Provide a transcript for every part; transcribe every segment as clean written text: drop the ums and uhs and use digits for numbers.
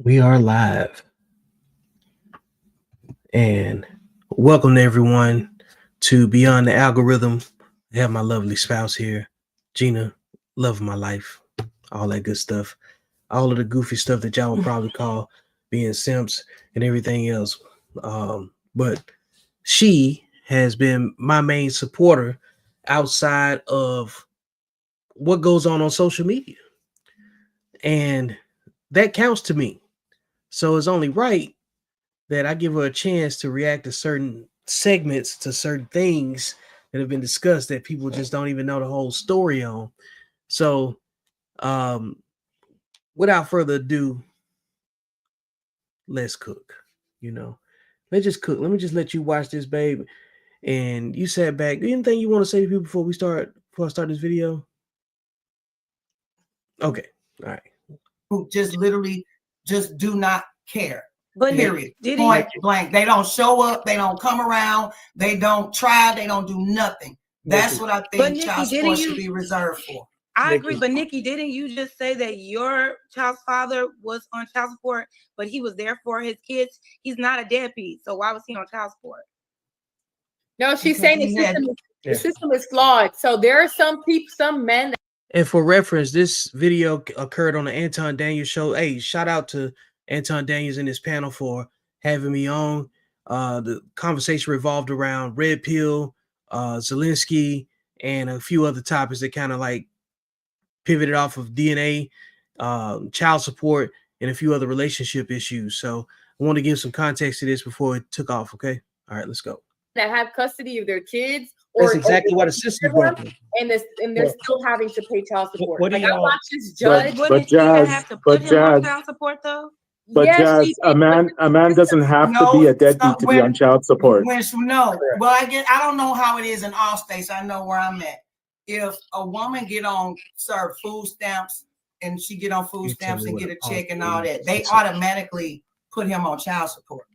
We are live. And welcome to everyone to Beyond the Algorithm. I have my lovely spouse here, Gina, love of my life, all that good stuff, all of the goofy stuff that y'all would probably call being simps and everything else. But she has been my main supporter outside of what goes on social media. And that counts to me. So it's only right that I give her a chance to react to certain segments, to certain things that have been discussed that people just don't even know the whole story on. So, without further ado, let's cook. Let's just cook. Let me just let you watch this, babe. And you sat back. Anything you want to say to people before I start this video? Okay, all right. Who just literally just do not care. But period. Point blank. They don't show up. They don't come around. They don't try. They don't do nothing. That's what I think child support should be reserved for. I agree, but Nikki, didn't you just say that your child's father was on child support, but he was there for his kids? He's not a deadbeat, so why was he on child support? No, she's saying the system is flawed. So there are some people, some men. And for reference, this video occurred on the Anton Daniels show. Hey, shout out to Anton Daniels and his panel for having me on. The conversation revolved around Red Pill, Zelensky, and a few other topics that kind of like pivoted off of DNA, child support, and a few other relationship issues. So I want to give some context to this before it took off. Okay. All right, let's go. That have custody of their kids. That's exactly what the system's working. And they're still having to pay child support. What do I watch this judge. Wouldn't she have to put him on child support though? But Jazz, a man doesn't have to be a deadbeat to be on child support. No, well, I don't know how it is in all states. I know where I'm at. If a woman serve food stamps and she get on food stamps and get a check and all that, they automatically put him on child support.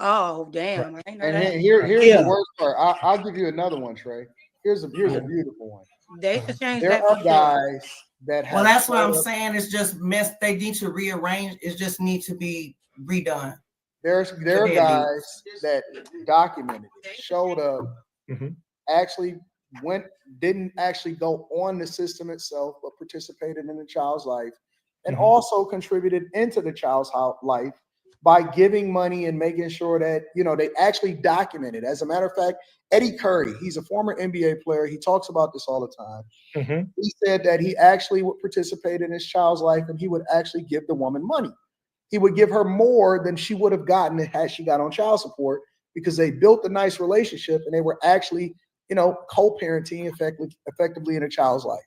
Oh damn! I know and that. here's the worst part. I'll give you another one, Trey. Here's a beautiful one. They should change there that. There are guys that have. Well, that's what I'm saying. It's just mess. They need to rearrange. It just needs to be redone. There are guys that documented, showed up, actually didn't actually go on the system itself, but participated in the child's life, and also contributed into the child's life by giving money and making sure that, they actually documented. As a matter of fact, Eddie Curry, he's a former NBA player. He talks about this all the time. He said that he actually would participate in his child's life and he would actually give the woman money. He would give her more than she would have gotten had she got on child support, because they built a nice relationship and they were actually, co-parenting effectively in a child's life.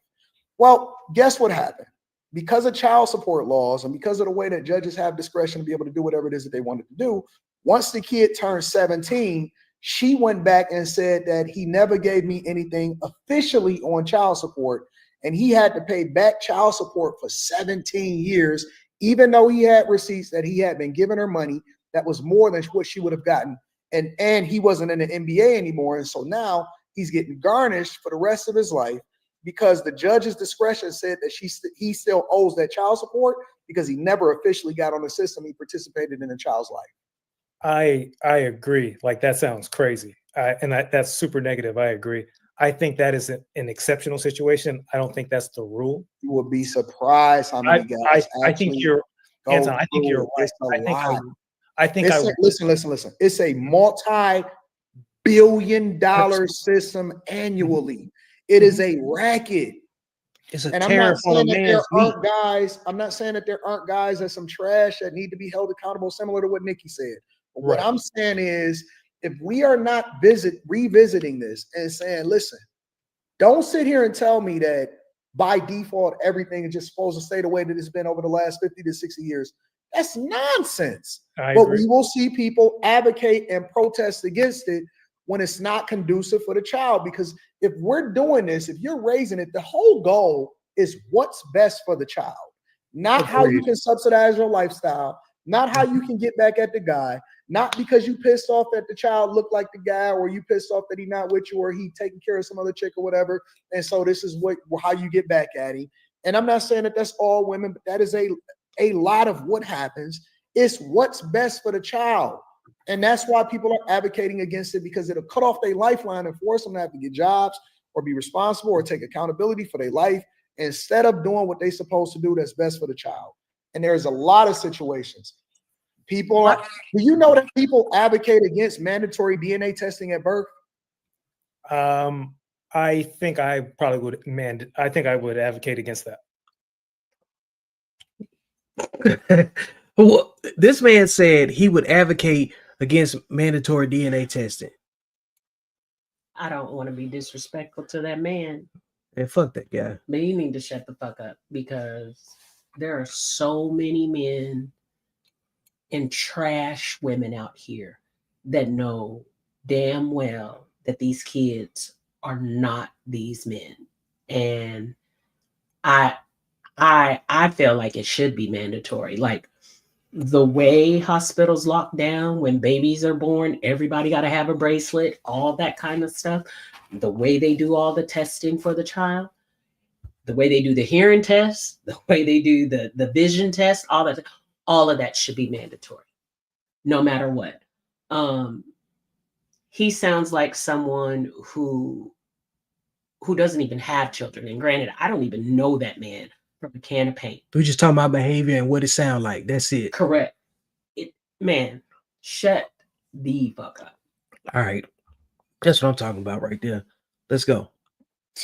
Well, guess what happened? Because of child support laws and because of the way that judges have discretion to be able to do whatever it is that they wanted to do, once the kid turned 17, she went back and said that he never gave me anything officially on child support, and he had to pay back child support for 17 years, even though he had receipts that he had been giving her money that was more than what she would have gotten, and he wasn't in the NBA anymore, and so now he's getting garnished for the rest of his life, because the judge's discretion said that he still owes that child support because he never officially got on the system. He participated in a child's life. I agree. Like, that sounds crazy. That's super negative. I agree. I think that is an exceptional situation. I don't think that's the rule. You will be surprised how many guys. I think you're, Anton, I think you're right. Listen. It's a multi-billion-dollar system annually. It is a racket. It's a and I'm not saying that there aren't guys. I'm not saying that there aren't guys that some trash that need to be held accountable, similar to what Nikki said. But what I'm saying is, if we are not revisiting this and saying, listen, don't sit here and tell me that by default everything is just supposed to stay the way that it's been over the last 50 to 60 years. That's nonsense. But we will see people advocate and protest against it when it's not conducive for the child. Because if we're doing this, if you're raising it, the whole goal is what's best for the child, not how you can subsidize your lifestyle, not how you can get back at the guy, not because you pissed off that the child looked like the guy, or you pissed off that he not with you, or he taking care of some other chick or whatever. And so this is how you get back at him. And I'm not saying that that's all women, but that is a lot of what happens. It's what's best for the child. And that's why people are advocating against it, because it'll cut off their lifeline and force them to have to get jobs or be responsible or take accountability for their life instead of doing what they're supposed to do that's best for the child. And there's a lot of situations. Do you know that people advocate against mandatory DNA testing at birth? I think I probably would I think I would advocate against that. Well, this man said he would advocate against mandatory DNA testing. I don't want to be disrespectful to that man. And fuck that guy. But you need to shut the fuck up, because there are so many men and trash women out here that know damn well that these kids are not these men. And I feel like it should be mandatory. Like the way hospitals lock down when babies are born, everybody got to have a bracelet, all that kind of stuff. The way they do all the testing for the child, the way they do the hearing test, the way they do the vision test, all of that should be mandatory, no matter what. He sounds like someone who doesn't even have children. And granted, I don't even know that man from a can of paint. We're just talking about behavior and what it sounds like. That's it. Correct. Man, shut the fuck up. All right. That's what I'm talking about right there. Let's go.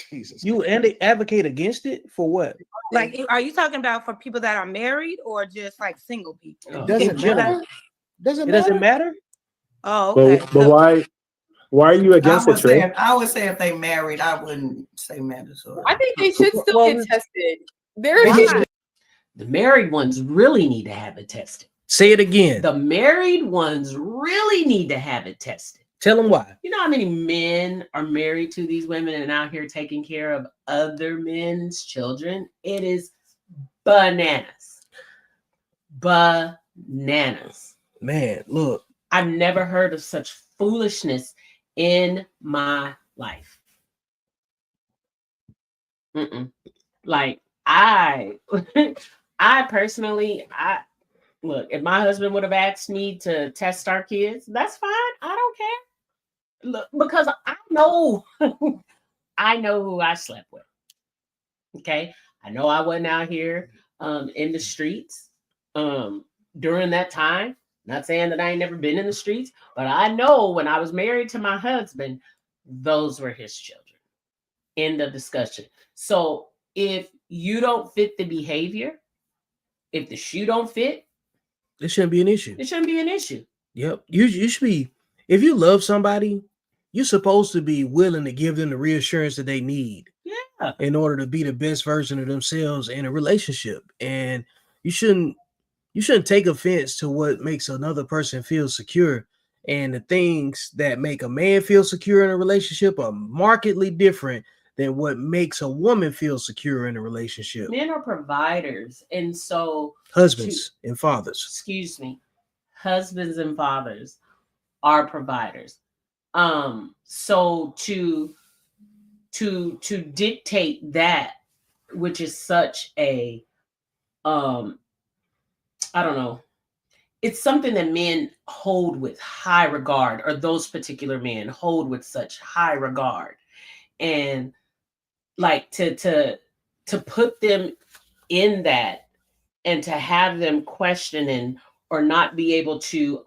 Jesus. You advocate against it for what? Like, are you talking about for people that are married or just like single people? It doesn't matter. It doesn't matter? Oh, okay. But why are you against it, Trey? I would say if they married, I wouldn't say mandatory. I think they should still get tested. The married ones really need to have it tested. Say it again. The married ones really need to have it tested. Tell them why. You know how many men are married to these women and out here taking care of other men's children? It is bananas. Bananas. Man, look. I've never heard of such foolishness in my life. Like, I personally, look, if my husband would have asked me to test our kids, that's fine. I don't care. Look, because I know who I slept with. Okay. I know I wasn't out here in the streets during that time. Not saying that I ain't never been in the streets, but I know when I was married to my husband, those were his children. End of discussion. So if you don't fit the behavior, if the shoe don't fit, it shouldn't be an issue. It shouldn't be an issue. Yep. You should be, if you love somebody, you're supposed to be willing to give them the reassurance that they need. Yeah. In order to be the best version of themselves in a relationship. And you shouldn't take offense to what makes another person feel secure. And the things that make a man feel secure in a relationship are markedly different than what makes a woman feel secure in a relationship. Men are providers. And so husbands and fathers. Excuse me. Husbands and fathers are providers. So to dictate that, which is such a I don't know. It's something that men hold with high regard, or those particular men hold with such high regard. And like to put them in that and to have them questioning or not be able to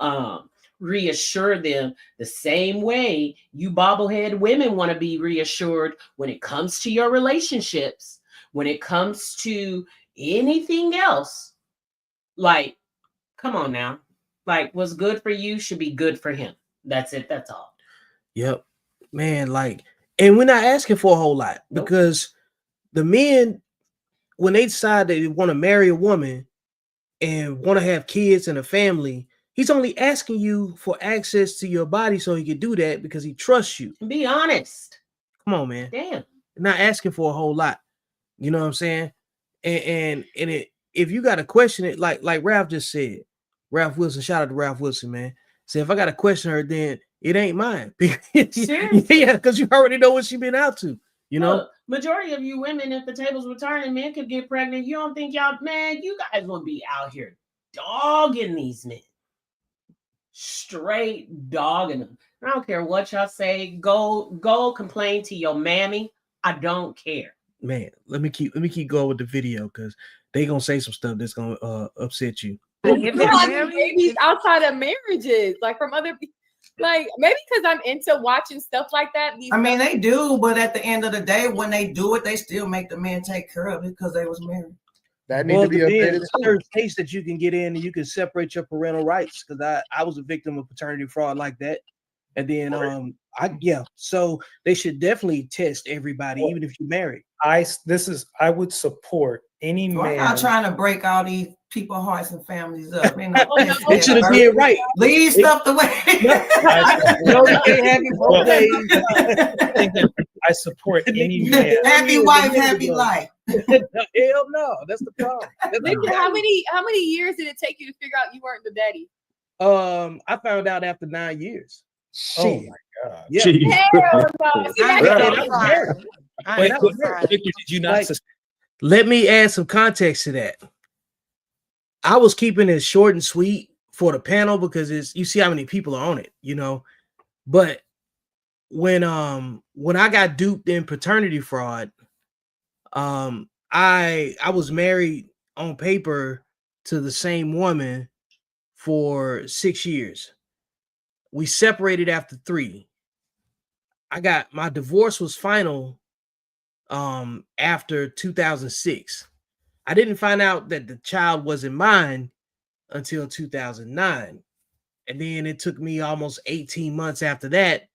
reassure them the same way you bobblehead women want to be reassured when it comes to your relationships, when it comes to anything else. Like, come on now. Like, what's good for you should be good for him. That's it. That's all. Yep. Man, like, and we're not asking for a whole lot, because the men, when they decide they want to marry a woman and want to have kids and a family, he's only asking you for access to your body so he can do that because he trusts you. Be honest. Come on, man. Damn. Not asking for a whole lot. You know what I'm saying? And if you got to question it, like Ralph just said, Ralph Wilson, shout out to Ralph Wilson, man. Say, if I got to question her, then it ain't mine. Yeah, because you already know what she been out to, you know? Look, majority of you women, if the tables were turning, men could get pregnant. You don't think y'all, man, you guys will be out here dogging these men. Straight dogging them. I don't care what y'all say. Go complain to your mammy. I don't care. Man, let me keep going with the video because they gonna say some stuff that's gonna upset you. Babies outside of marriages, like from other people. Like maybe because I'm into watching stuff like that. I mean, they do, but at the end of the day, when they do it, they still make the men take care of it because they was married. That need to be updated. There's certain states that you can get in and you can separate your parental rights. Because I was a victim of paternity fraud like that, and then so they should definitely test everybody, even if you're married. I would support any man. I'm not trying to break all these people's hearts and families up. They should have did right. Leave stuff the way. I support any man. Happy wife, happy life. Hell no, that's the problem. How many years did it take you to figure out you weren't the daddy? I found out after 9 years. Oh my God! Yeah. Hell no. Victor, did you not? Let me add some context to that. I was keeping it short and sweet for the panel because you see how many people are on it, you know. But when I got duped in paternity fraud, I was married on paper to the same woman for 6 years. We separated after 3. My divorce was final after 2006. I didn't find out that the child wasn't mine until 2009. And then it took me almost 18 months after that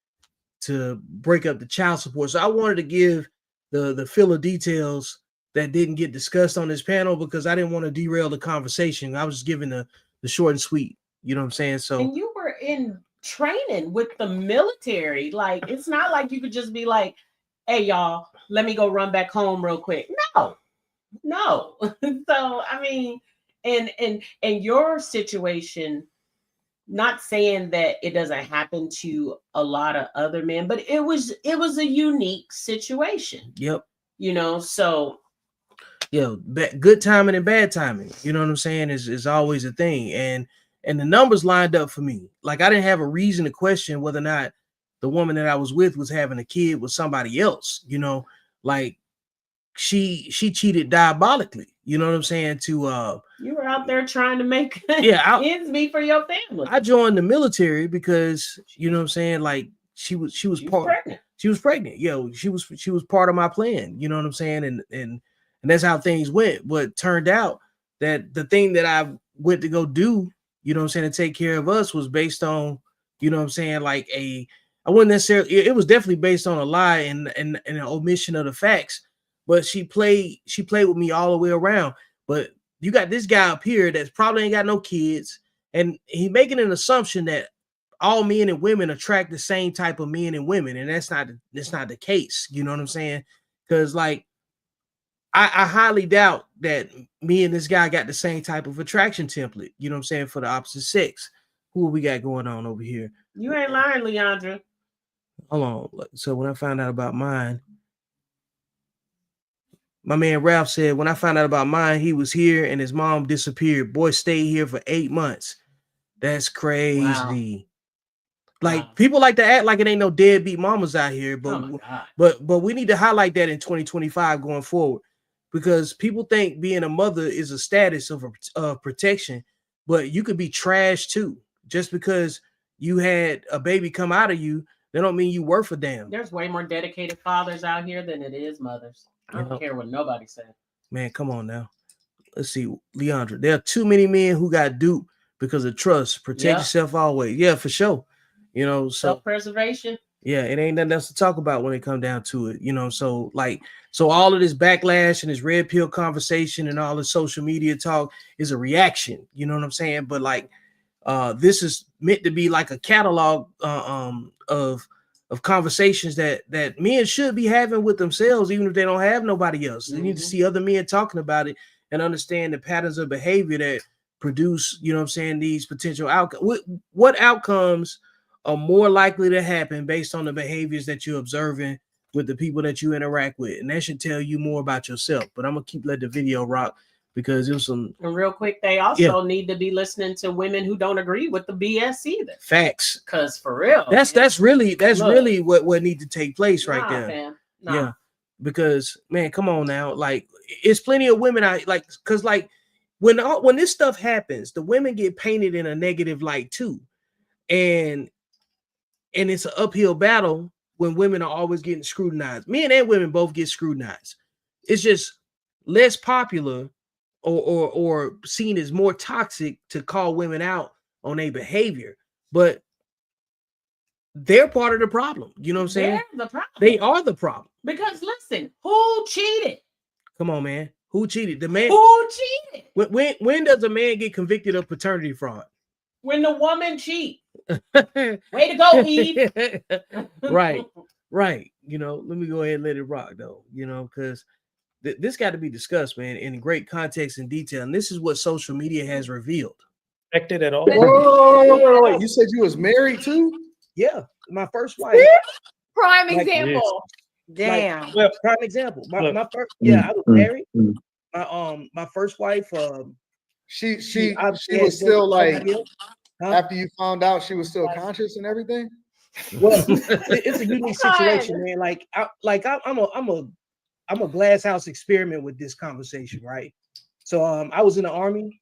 to break up the child support. So I wanted to give the fill of details that didn't get discussed on this panel because I didn't want to derail the conversation. I was giving the short and sweet, you know what I'm saying? So and you were in training with the military. Like, it's not like you could just be like, hey y'all, let me go run back home real quick. No. So I mean, and your situation, not saying that it doesn't happen to a lot of other men, but it was a unique situation. Yep. You know, so good timing and bad timing, you know what I'm saying, is always a thing. And the numbers lined up for me. Like, I didn't have a reason to question whether or not the woman that I was with was having a kid with somebody else, you know. Like, she cheated diabolically, you know what I'm saying, to you were out there trying to make ends meet for your family. I joined the military because, you know what I'm saying, like, she was pregnant. She was pregnant. She was part of my plan, you know what I'm saying, and that's how things went. But it turned out that the thing that I went to go do, you know what I'm saying, to take care of us was based on, you know what I'm saying, like I wouldn't necessarily, it was definitely based on a lie and an omission of the facts. But she played with me all the way around. But you got this guy up here that's probably ain't got no kids, and he making an assumption that all men and women attract the same type of men and women, and that's not the case. You know what I'm saying? Because, like, I highly doubt that me and this guy got the same type of attraction template. You know what I'm saying, for the opposite sex. Who we got going on over here? You ain't lying, Leandra. Hold on. So when I found out about mine, my man Ralph said, when I found out about mine, he was here and his mom disappeared. Boy stayed here for 8 months. That's crazy. Wow. Like, people like to act like it ain't no deadbeat mamas out here, but we need to highlight that in 2025 going forward, because people think being a mother is a status of protection, but you could be trash too. Just because you had a baby come out of you, that don't mean you worth a damn. There's way more dedicated fathers out here than it is mothers. I don't care what nobody said. Man, come on now. Let's see, Leandra. There are too many men who got duped because of trust. Protect yourself always. Yeah, for sure. You know, so self-preservation. Yeah, it ain't nothing else to talk about when it come down to it. You know, so all of this backlash and this red pill conversation and all the social media talk is a reaction. You know what I'm saying? But like, this is meant to be like a catalog of conversations that men should be having with themselves, even if they don't have nobody else. They need to see other men talking about it and understand the patterns of behavior that produce, you know what I'm saying, these potential outcomes. What outcomes are more likely to happen based on the behaviors that you're observing with the people that you interact with? And that should tell you more about yourself. But I'm gonna keep letting the video rock because it was some. And real quick, they also need to be listening to women who don't agree with the BS either. Facts. Because for real, that's really what needs to take place right there. Fam. Nah. Yeah, because man, come on now, like it's plenty of women I like, because like when this stuff happens, the women get painted in a negative light too, and it's an uphill battle when women are always getting scrutinized. Men and women both get scrutinized. It's just less popular or seen as more toxic to call women out on their behavior, but they're part of the problem. You know what I'm saying? They're the problem. They are the problem. Because listen, who cheated? Come on, man. Who cheated? The man. Who cheated? When does a man get convicted of paternity fraud? When the woman cheat. Way to go, Eve. Right. You know, let me go ahead and let it rock, though. You know, because this got to be discussed, man, in great context and detail. And this is what social media has revealed. Affected at all? Wait. You said you was married too? Yeah, my first wife. Prime example. Damn. Well, prime example. My first, I was married. My first wife. She was still like, after you found out, she was still conscious and everything. Well, it's a unique situation, man. I'm a glass house experiment with this conversation, right? So I was in the Army,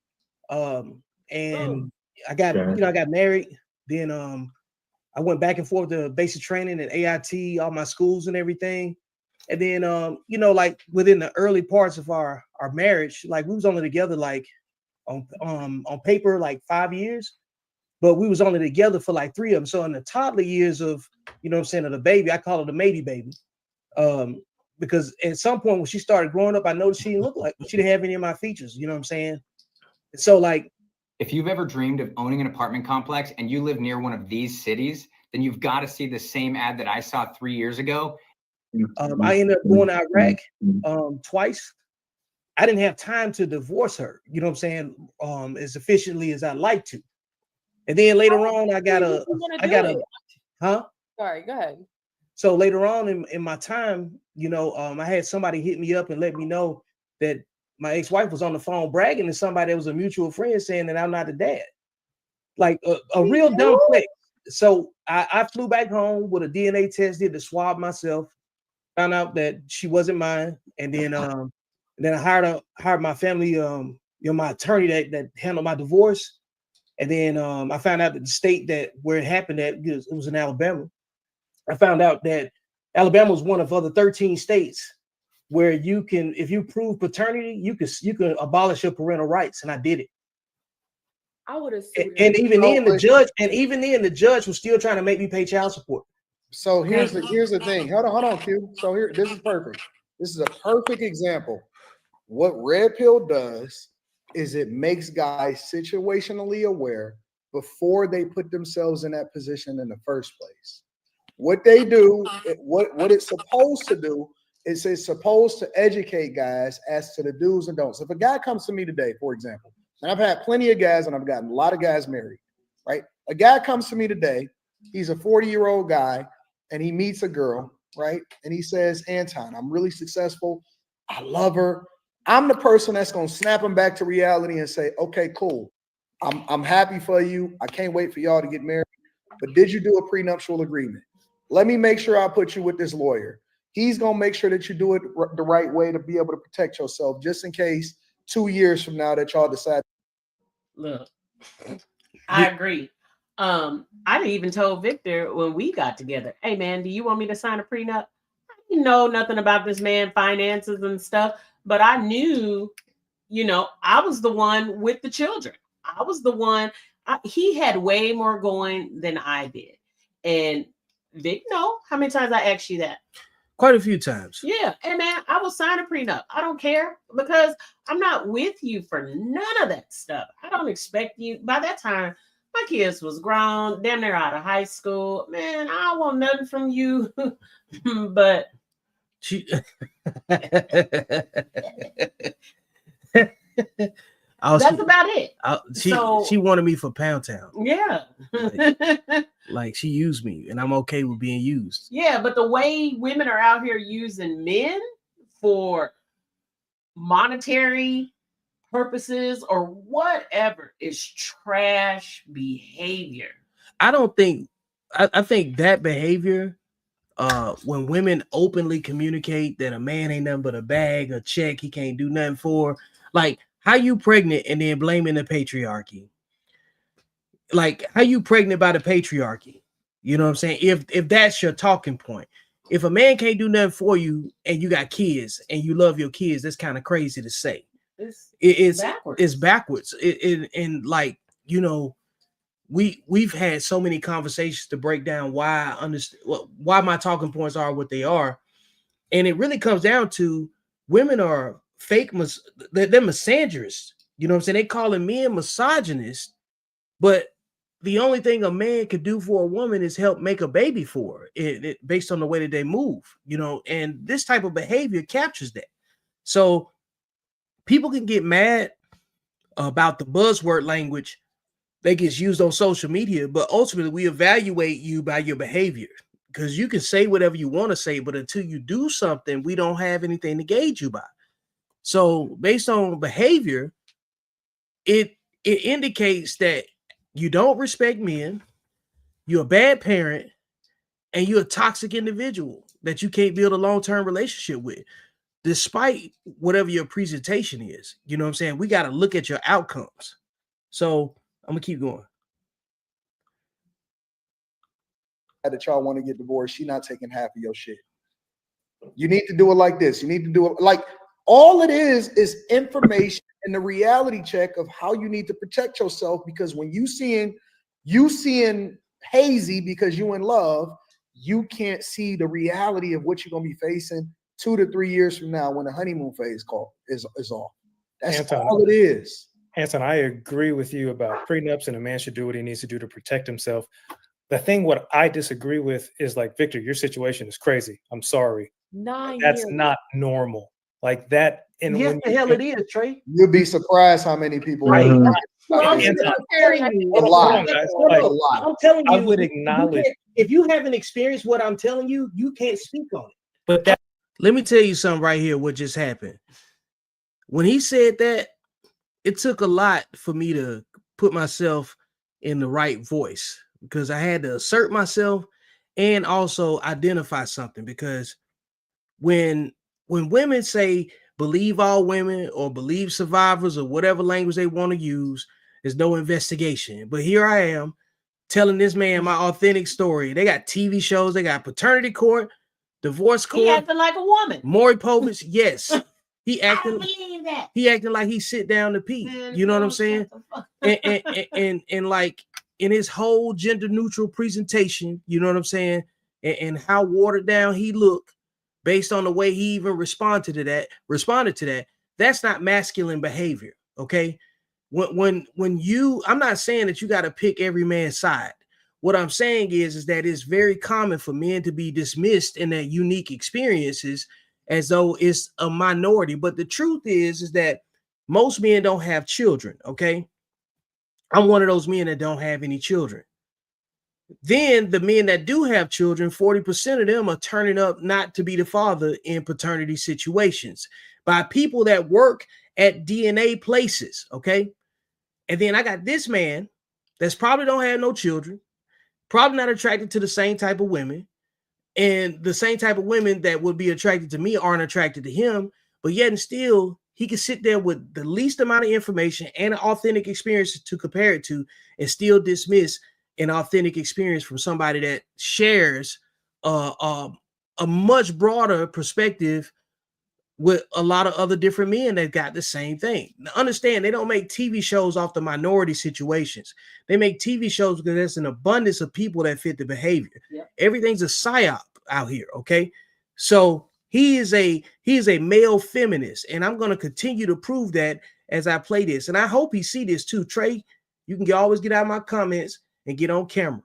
and I got married. Then I went back and forth to basic training and AIT, all my schools and everything. And then like within the early parts of our marriage, like we was only together like on paper like 5 years, but we was only together for like 3 of them. So in the toddler years of, you know what I'm saying, of the baby, I call her the matey baby. Because at some point when she started growing up, I noticed she didn't have any of my features, you know what I'm saying? So like, if you've ever dreamed of owning an apartment complex and you live near one of these cities, then you've got to see the same ad that I saw 3 years ago. I ended up going to Iraq twice. I didn't have time to divorce her, you know what I'm saying, as efficiently as I'd like to. And then later on, Sorry, go ahead. So later on in my time, I had somebody hit me up and let me know that my ex-wife was on the phone bragging to somebody that was a mutual friend saying that I'm not the dad. Like a real dumb flex. So I flew back home with a DNA test, did the swab myself, found out that she wasn't mine, and then I hired my family, my attorney that handled my divorce, and then I found out that the state where it happened at, it was in Alabama. I found out that Alabama was one of other 13 states where you can, if you prove paternity, you can abolish your parental rights, and I did it. I would have. And even then, the judge was still trying to make me pay child support. So here's the thing. Hold on, Q. So this is perfect. This is a perfect example. What Red Pill does is it makes guys situationally aware before they put themselves in that position in the first place. What they do, what it's supposed to do, is it's supposed to educate guys as to the do's and don'ts. If a guy comes to me today, for example, and I've had plenty of guys and I've gotten a lot of guys married, right? A guy comes to me today, he's a 40-year-old guy, and he meets a girl, right? And he says, Anton, I'm really successful. I love her. I'm the person that's going to snap him back to reality and say, okay, cool. I'm happy for you. I can't wait for y'all to get married. But did you do a prenuptial agreement? Let me make sure I put you with this lawyer. He's going to make sure that you do it the right way to be able to protect yourself, just in case 2 years from now that y'all decide. Look, I agree. I didn't even told Victor when we got together, hey man, do you want me to sign a prenup? I didn't know nothing about this man, finances and stuff, but I knew, I was the one with the children. I was the one, he had way more going than I did. And Vic, how many times I asked you that? Quite a few times. Yeah. And man, I will sign a prenup. I don't care because I'm not with you for none of that stuff. I don't expect you. By that time, my kids was grown, damn near out of high school. Man, I don't want nothing from you. But that's about it. She wanted me for Pound Town. Yeah. Like she used me, and I'm okay with being used. Yeah, but the way women are out here using men for monetary purposes or whatever is trash behavior. I don't think I think that behavior, when women openly communicate that a man ain't nothing but a bag, a check, he can't do nothing for, like, how you pregnant and then blaming the patriarchy? Like, how you pregnant by the patriarchy? You know what I'm saying? If that's your talking point, if a man can't do nothing for you and you got kids and you love your kids, that's kind of crazy to say. It's backwards. It's backwards. And like, you know, we've had so many conversations to break down why I understand why my talking points are what they are, and it really comes down to women are fake, they're misandrists. You know what I'm saying? They calling men misogynists, but the only thing a man could do for a woman is help make a baby for her, based on the way that they move, you know, and this type of behavior captures that. So people can get mad about the buzzword language that gets used on social media, but ultimately we evaluate you by your behavior, because you can say whatever you want to say, but until you do something, we don't have anything to gauge you by. So based on behavior, it indicates that you don't respect men, you're a bad parent, and you're a toxic individual that you can't build a long-term relationship with, despite whatever your presentation is. You know what I'm saying? We got to look at your outcomes. So I'm gonna keep going. That y'all want to get divorced, she's not taking half of your shit. You need to do it like this. You need to do it like, all it is information and the reality check of how you need to protect yourself, because when you seeing hazy because you in love, you can't see the reality of what you're gonna be facing 2 to 3 years from now when the honeymoon phase is off. That's Anton, all it is. Anton, I agree with you about prenups, and a man should do what he needs to do to protect himself. The thing what I disagree with is, like, Victor, your situation is crazy. I'm sorry. 9 That's years. not normal. Like that. And yes, the hell it is, Trey. You'll be surprised how many people. Right. I'm telling you, I would acknowledge, if you haven't experienced what I'm telling you, you can't speak on it. But let me tell you something right here. What just happened? When he said that, it took a lot for me to put myself in the right voice, because I had to assert myself and also identify something. Because when women say believe all women or believe survivors or whatever language they want to use, there's no investigation. But here I am telling this man my authentic story. They got TV shows, they got paternity court, divorce court. He acting like a woman. Maury Povich, yes. He acting, I believe that. He acting like he sit down to pee. Man, you know what I'm saying? And like in his whole gender neutral presentation, you know what I'm saying? And how watered down he looked based on the way he even responded to that. That's not masculine behavior. Okay. When you, I'm not saying that you got to pick every man's side. What I'm saying is that it's very common for men to be dismissed in their unique experiences as though it's a minority. But the truth is that most men don't have children. Okay. I'm one of those men that don't have any children. Then the men that do have children, 40% of them are turning up not to be the father in paternity situations by people that work at DNA places. Okay. And then I got this man that's probably don't have no children, probably not attracted to the same type of women, and the same type of women that would be attracted to me aren't attracted to him, but yet and still he can sit there with the least amount of information and an authentic experience to compare it to and still dismiss an authentic experience from somebody that shares a much broader perspective with a lot of other different men that got the same thing. Now, understand, they don't make TV shows off the minority situations. They make TV shows because there's an abundance of people that fit the behavior. Yep. Everything's a psyop out here. Okay. So he is a male feminist, and I'm going to continue to prove that as I play this. And I hope he see this too. Trey, you can always get out of my comments and get on camera.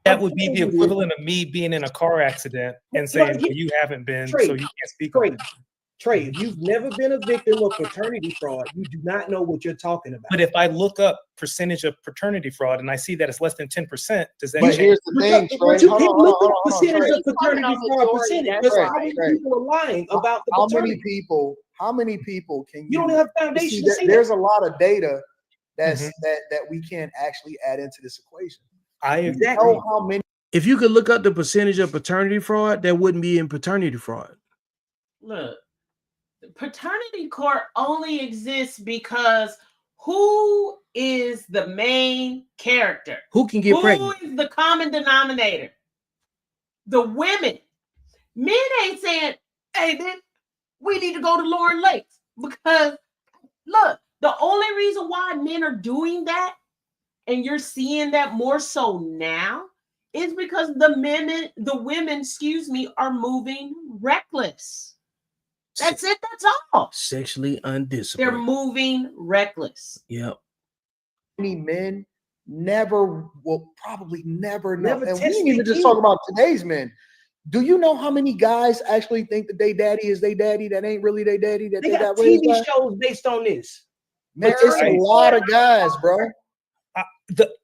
That would be the equivalent of me being in a car accident and saying, well, you haven't been, Trey, so you can't speak on it. Trey, if you've never been a victim of paternity fraud, you do not know what you're talking about. But if I look up percentage of paternity fraud and I see that it's less than 10%, does that change? Here's the thing, Trey. You can look up percentage of paternity fraud percentage. Because how many people are lying about the paternity? How many people can You don't have foundation see to that see there's that. a lot of data that's Mhm. that we can't actually add into this equation. I You agree. know how many If you could look up the percentage of paternity fraud, that wouldn't be in paternity fraud. Look, paternity court only exists because who is the main character? Who can get pregnant? Who is the common denominator? The women. Men ain't saying, hey, man, we need to go to Lauren Lakes. Because, look, the only reason why men are doing that, and you're seeing that more so now, is because the women, excuse me, are moving reckless. That's it. That's all. Sexually undisciplined. They're moving reckless. Yep. many men will probably never know. Never And we test ain't the even just kid. talk about today's men. Do you know how many guys actually think that they daddy is they daddy that ain't really they daddy that They they got got raised TV by? shows based on this. Man, it's a lot of guys, bro.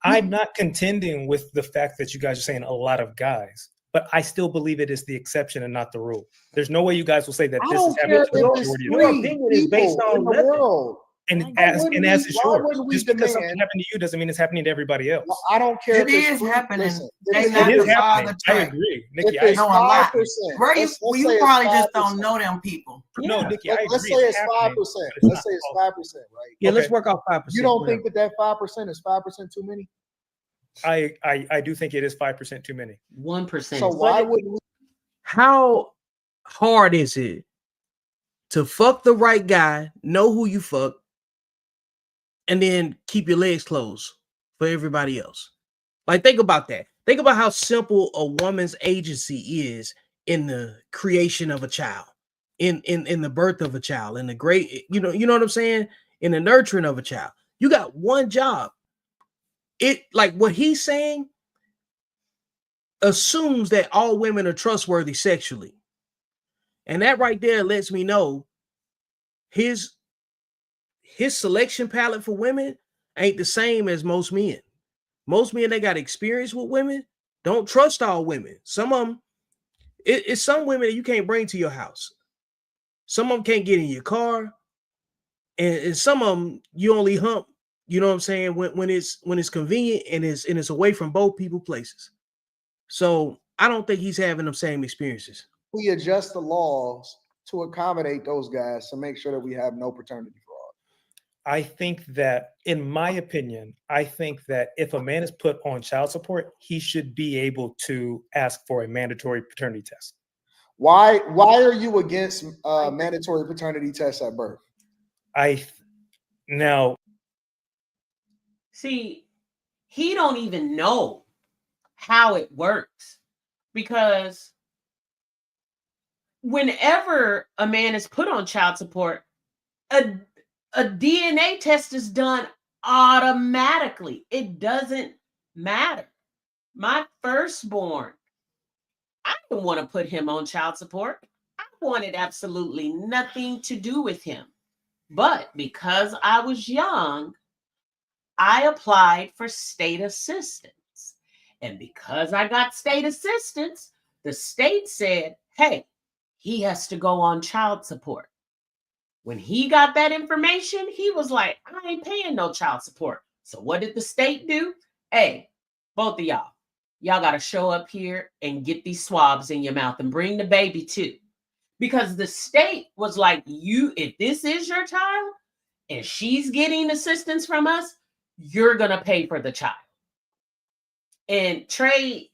I'm not contending with the fact that you guys are saying a lot of guys, but I still believe it is the exception and not the rule. There's no way you guys will say that I this is don't care happening to the if it's majority of Your three opinion is based people on in the nothing. world. and Why as wouldn't and as we- is why yours. wouldn't we Just because something demand- happened to you doesn't mean it's happening to everybody else. Well, I don't care It if it's is three- happening. Listen, They if not It it's- is the father happening. I track. agree, if Nikki. I it's No, agree. I'm not. 5%, Bro, let's you say it's probably just 5%. don't know them people. No, Nikki, I agree. Let's say it's happening, 5%. but it's Let's say it's not 5%, right? Yeah, let's Okay. work off 5%. You don't think that 5% is 5% too many? I do think it is 5% too many. 1%. So why wouldn't we? How hard is it to fuck the right guy, know who you fuck, and then keep your legs closed for everybody else? Like, think about that. Think about how simple a woman's agency is in the creation of a child, in the birth of a child, in the great, you know what I'm saying? In the nurturing of a child. You got one job. It, like what he's saying, assumes that all women are trustworthy sexually. And that right there lets me know his selection palette for women ain't the same as most men. Most men, they got experience with women, don't trust all women. Some of them, it's some women that you can't bring to your house. Some of them can't get in your car. And some of them you only hump, you know what I'm saying, when it's convenient and it's away from both people places. So I don't think he's having them same experiences. We adjust the laws to accommodate those guys to make sure that we have no paternity fraud? I think that, in my opinion, I think that if a man is put on child support, he should be able to ask for a mandatory paternity test. Why are you against mandatory paternity tests at birth? Now, see, he don't even know how it works, because whenever a man is put on child support, a DNA test is done automatically. It doesn't matter. My firstborn, I didn't want to put him on child support. I wanted absolutely nothing to do with him. But because I was young, I applied for state assistance. And because I got state assistance, the state said, hey, he has to go on child support. When he got that information, he was like, I ain't paying no child support. So what did the state do? Hey, both of y'all got to show up here and get these swabs in your mouth and bring the baby too. Because the state was like, if this is your child and she's getting assistance from us, you're going to pay for the child. And Trey,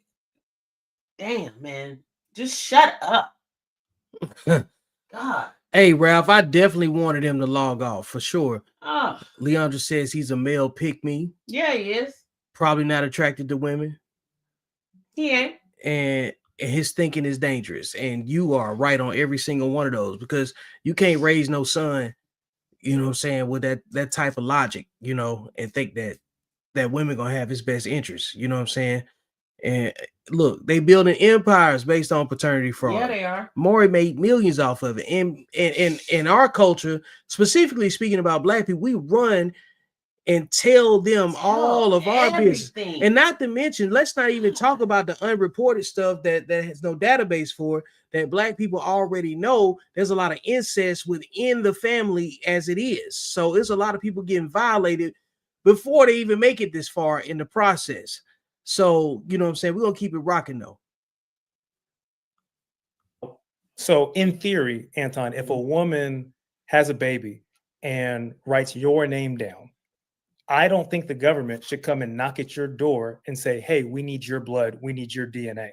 damn, man, just shut up. God. Hey, Ralph, I definitely wanted him to log off for sure. Oh. Leandra says he's a male pick-me. Yeah, he is. Probably not attracted to women. He ain't. And his thinking is dangerous. And you are right on every single one of those, because you can't raise no son, you know what I'm saying, with that type of logic, you know, and think that women gonna have his best interests, you know what I'm saying? And look, they building empires based on paternity fraud. Yeah, they are. Maury made millions off of it. And in our culture, specifically speaking about Black people, we run and tell them all of our business. And not to mention, let's not even talk about the unreported stuff that has no database for, that black people already know there's a lot of incest within the family as it is. So there's a lot of people getting violated before they even make it this far in the process. So, you know what I'm saying? We're going to keep it rocking though. So in theory, Anton, if a woman has a baby and writes your name down, I don't think the government should come and knock at your door and say, hey, we need your blood, we need your DNA.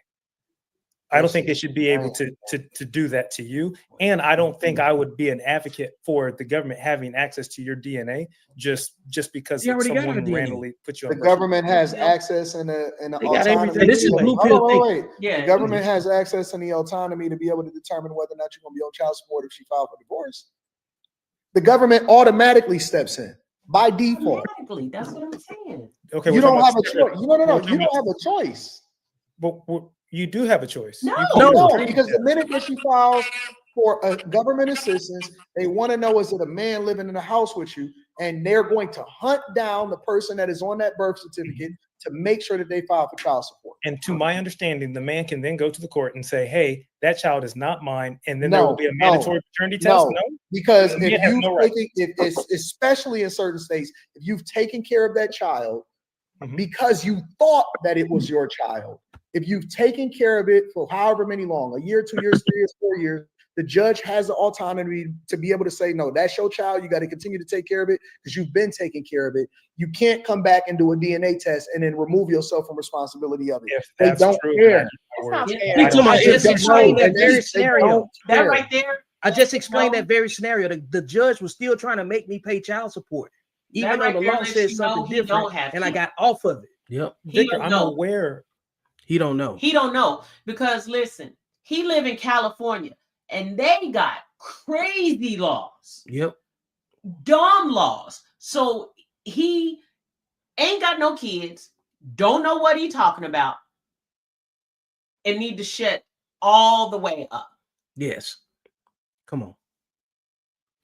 I don't think they should be able to do that to you. And I don't think I would be an advocate for the government having access to your DNA just because someone randomly put you on. The government has access and the autonomy. This is wait. The government has access and the autonomy to be able to determine whether or not you're going to be on child support if she filed for divorce. The government automatically steps in by default. That's what I'm saying. Okay, you don't have a choice. No. You don't have a choice. But you do have a choice. No, because the minute that she files for a government assistance, they want to know, is it a man living in the house with you? And they're going to hunt down the person that is on that birth certificate to make sure that they file for child support. And to my understanding, the man can then go to the court and say, hey, that child is not mine. And then there will be a mandatory paternity test. No, because especially in certain states, if you've taken care of that child because you thought that it was your child, if you've taken care of it for however many long, a year, 2 years, 3 years, 4 years, the judge has the autonomy to be able to say, no, that's your child. You got to continue to take care of it because you've been taking care of it. You can't come back and do a DNA test and then remove yourself from responsibility of it. They don't care. I just explained that very scenario. That right there. I just explained that very scenario. The judge was still trying to make me pay child support, even though the law says something different, and I got off of it. Yep. Victor, I'm aware. He don't know. He don't know because listen, he live in California and they got crazy laws. Yep. Dumb laws. So he ain't got no kids, don't know what he talking about, and need to shut all the way up. Yes. Come on.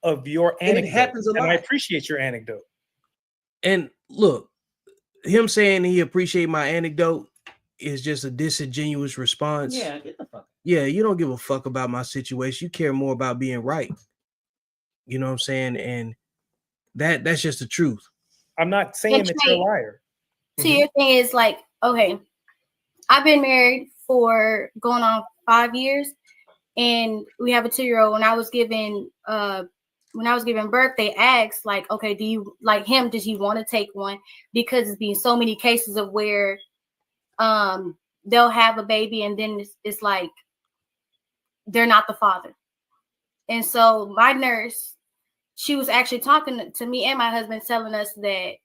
Of your anecdote. It happens a lot. And I appreciate your anecdote. And look, him saying he appreciate my anecdote is just a disingenuous response. Yeah, get the fuck. Yeah, you don't give a fuck about my situation. You care more about being right. You know what I'm saying? And that's just the truth. I'm not saying that you're a liar. So your thing is like, okay, I've been married for going on 5 years, and we have a 2-year-old. When I was giving birth, they asked like, okay, do you like him? Does he want to take one? Because it's been so many cases of where they'll have a baby and then it's like they're not the father. And so my nurse, she was actually talking to me and my husband, telling us that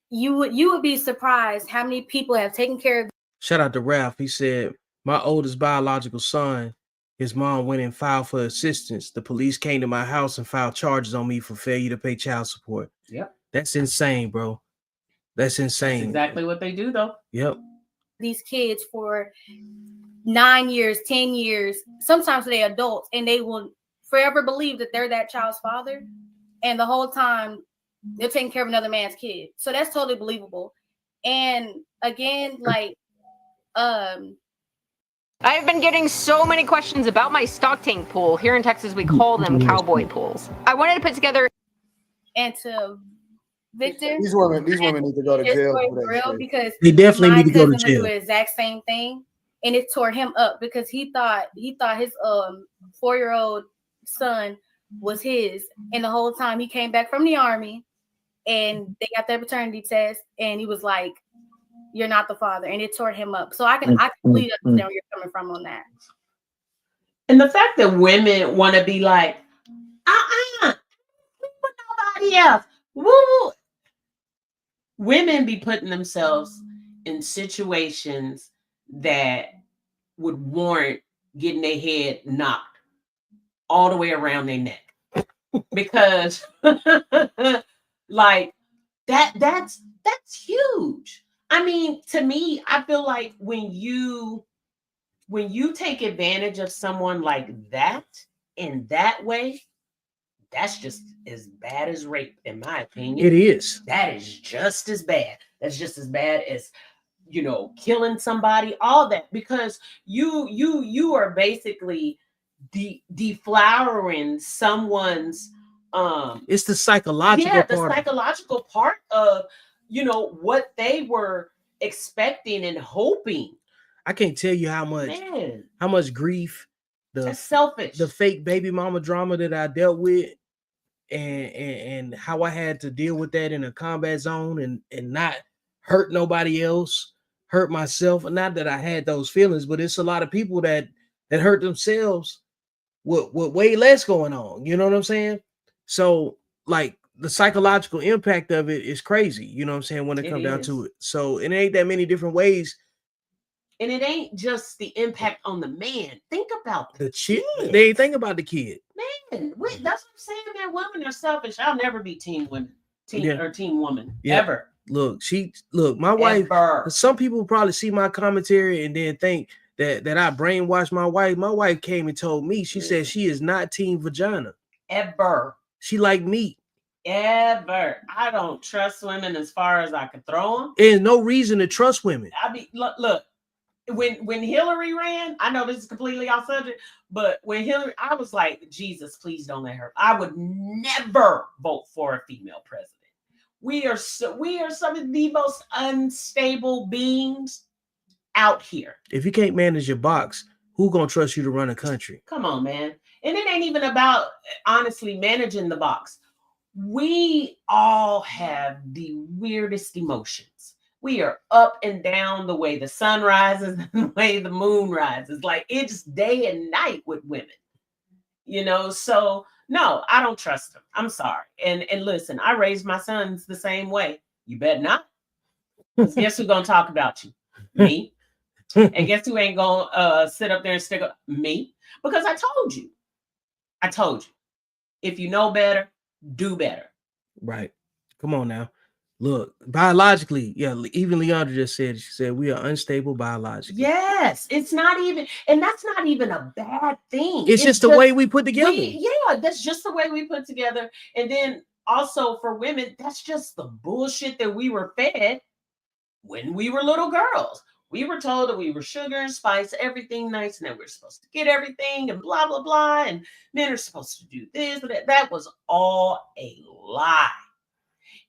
you would be surprised how many people have taken care of. Shout out to Ralph. He said, my oldest biological son, his mom went and filed for assistance. The police came to my house and filed charges on me for failure to pay child support. Yep. That's insane, bro. That's insane. That's exactly what they do, though. Yep. These kids for 9 years, 10 years, sometimes they're adults, and they will forever believe that they're that child's father. And the whole time they're taking care of another man's kid. So that's totally believable. And again, like, I've been getting so many questions about my stock tank pool. Here in Texas, we call them cowboy pools. I wanted to put together. And to Victor, these women need to go to jail for that. Because they definitely need to go to jail. The exact same thing, and it tore him up because he thought his 4-year-old son was his, and the whole time he came back from the army, and they got their paternity test, and he was like, "You're not the father," and it tore him up. So I completely understand where you're coming from on that. And the fact that women want to be like, nobody else. Woo! Women be putting themselves in situations that would warrant getting their head knocked all the way around their neck. Because like that's huge. I mean, to me, I feel like when you take advantage of someone like that in that way, that's just as bad as rape, in my opinion. It is. That is just as bad. That's just as bad as you know, killing somebody, all that, because you are basically deflowering someone's it's the psychological the part. psychological part of, you know, what they were expecting and hoping. I can't tell you how much grief That's selfish. the fake baby mama drama that I dealt with, and how I had to deal with that in a combat zone and not hurt nobody else, hurt myself. Not that I had those feelings, but it's a lot of people that hurt themselves with way less going on. You know what I'm saying? So like the psychological impact of it is crazy. You know what I'm saying? When it comes down to it. So it ain't that many different ways. And it ain't just the impact on the man. Think about the kid. They ain't think about the kid. Man, that's what I'm saying. Man, women are selfish. I'll never be team women, or team woman ever. Look, my wife. Some people probably see my commentary and then think that I brainwashed my wife. My wife came and told me. She said she is not team vagina ever. She like meat. Ever. I don't trust women as far as I could throw them. There's no reason to trust women. I mean, look. When Hillary ran, I know this is completely off subject, but when Hillary, I was like, Jesus, please don't let her. I would never vote for a female president. We are some of the most unstable beings out here. If you can't manage your box, who gonna trust you to run a country? Come on, man. And it ain't even about honestly managing the box. We all have the weirdest emotions. We are up and down the way the sun rises and the way the moon rises. Like it's day and night with women, you know? So no, I don't trust them. I'm sorry. And listen, I raised my sons the same way. You better not. Guess who's going to talk about you? Me. And guess who ain't going to sit up there and stick up? Me. Because I told you. If you know better, do better. Right. Come on now. Look, biologically, yeah, even Leandra just said, she said we are unstable biologically. Yes, it's not even, and that's not even a bad thing. It's just the way we put together. That's just the way we put together. And then also for women, that's just the bullshit that we were fed when we were little girls. We were told that we were sugar and spice, everything nice, and that we're supposed to get everything and blah, blah, blah. And men are supposed to do this, that. That was all a lie.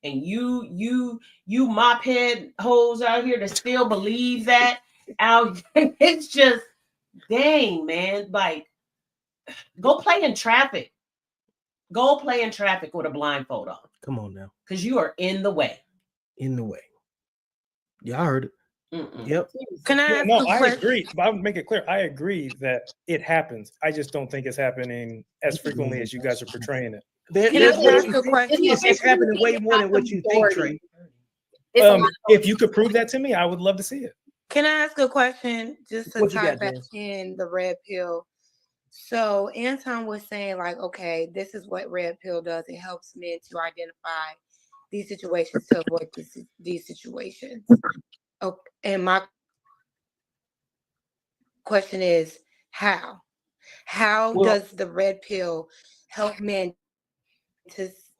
And you mop head hoes out here that still believe that out. It's just, dang, man. Like, go play in traffic. Go play in traffic with a blindfold on. Come on now. Because you are in the way. In the way. Yeah, I heard it. Yep. Can I ask I agree. But I'll make it clear. I agree that it happens. I just don't think it's happening as frequently as you guys are portraying it. It's happening way more than what you think, Trey. If you could prove that to me, I would love to see it. Can I ask a question just to tie back in the red pill? So Anton was saying, like, okay, this is what red pill does. It helps men to identify these situations, to avoid these situations. Okay, and my question is, how? How does the red pill help men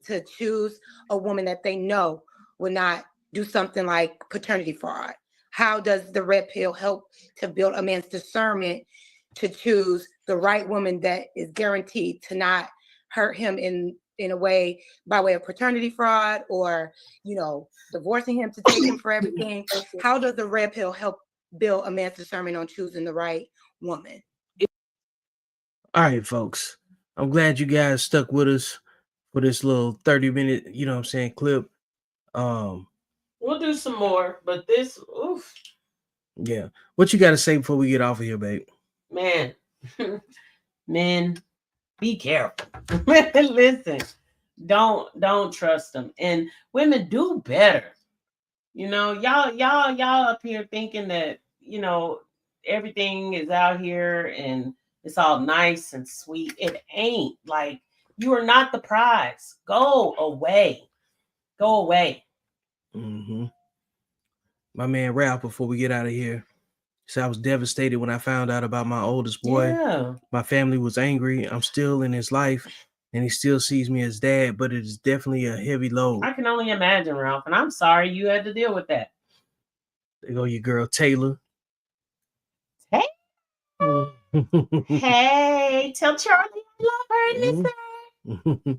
to choose a woman that they know will not do something like paternity fraud? How does the red pill help to build a man's discernment to choose the right woman that is guaranteed to not hurt him in a way by way of paternity fraud or, you know, divorcing him to take him for everything? How does the red pill help build a man's discernment on choosing the right woman? All right, folks. I'm glad you guys stuck with us for this little 30-minute, you know what I'm saying, clip. We'll do some more, but this, oof. Yeah. What you got to say before we get off of here, babe? Man, men, be careful. Listen, don't trust them. And women, do better. You know, y'all up here thinking that, you know, everything is out here and it's all nice and sweet. It ain't. Like, you are not the prize. Go away. Go away. Mm-hmm. My man Ralph, before we get out of here, said I was devastated when I found out about my oldest boy. Yeah. My family was angry. I'm still in his life, and he still sees me as dad, but it is definitely a heavy load. I can only imagine, Ralph, and I'm sorry you had to deal with that. There go your girl Taylor. Hey. Hey, tell Charlie I love her and miss her.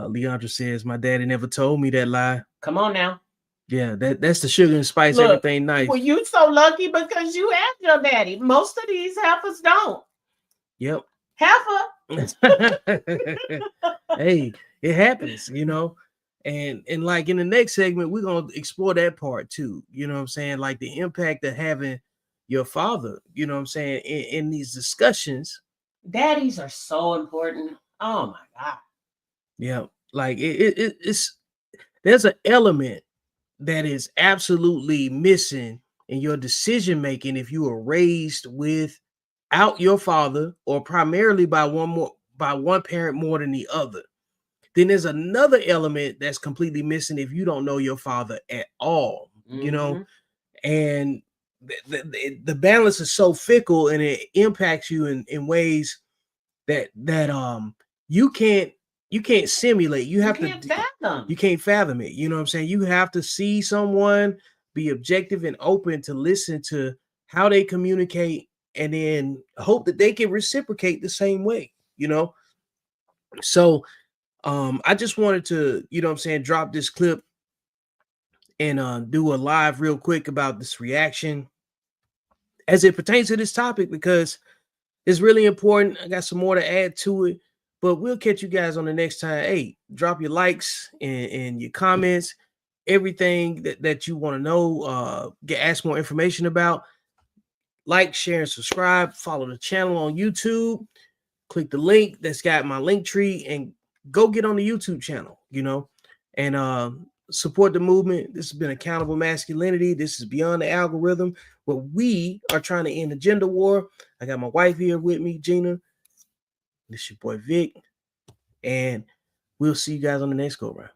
Leandra says, my daddy never told me that lie. Come on now. Yeah, that's the sugar and spice. Look, everything nice. Well, you so lucky because you have your daddy. Most of these heifers don't. Yep. Heifer. Hey, it happens, you know. And like in the next segment, we're gonna explore that part too. You know what I'm saying? Like the impact of having your father, you know what I'm saying, in these discussions. Daddies are so important. Oh my God. Yeah, like it's there's an element that is absolutely missing in your decision making if you were raised without your father or primarily by one parent more than the other. Then there's another element that's completely missing if you don't know your father at all, you know, and the balance is so fickle and it impacts you in ways that you can't simulate. You can't fathom it. You know what I'm saying? You have to see someone, be objective and open to listen to how they communicate and then hope that they can reciprocate the same way, you know? So I just wanted to, you know what I'm saying, drop this clip and do a live real quick about this reaction as it pertains to this topic because it's really important. I got some more to add to it, but we'll catch you guys on the next time. Hey, drop your likes and your comments, everything that you want to know, ask more information about. Like, share, and subscribe. Follow the channel on YouTube. Click the link that's got my link tree and go get on the YouTube channel, you know, and support the movement. This has been Accountable Masculinity. This is Beyond the Algorithm, where we are trying to end the gender war. I got my wife here with me, Gina. This is your boy Vic, and we'll see you guys on the next go round.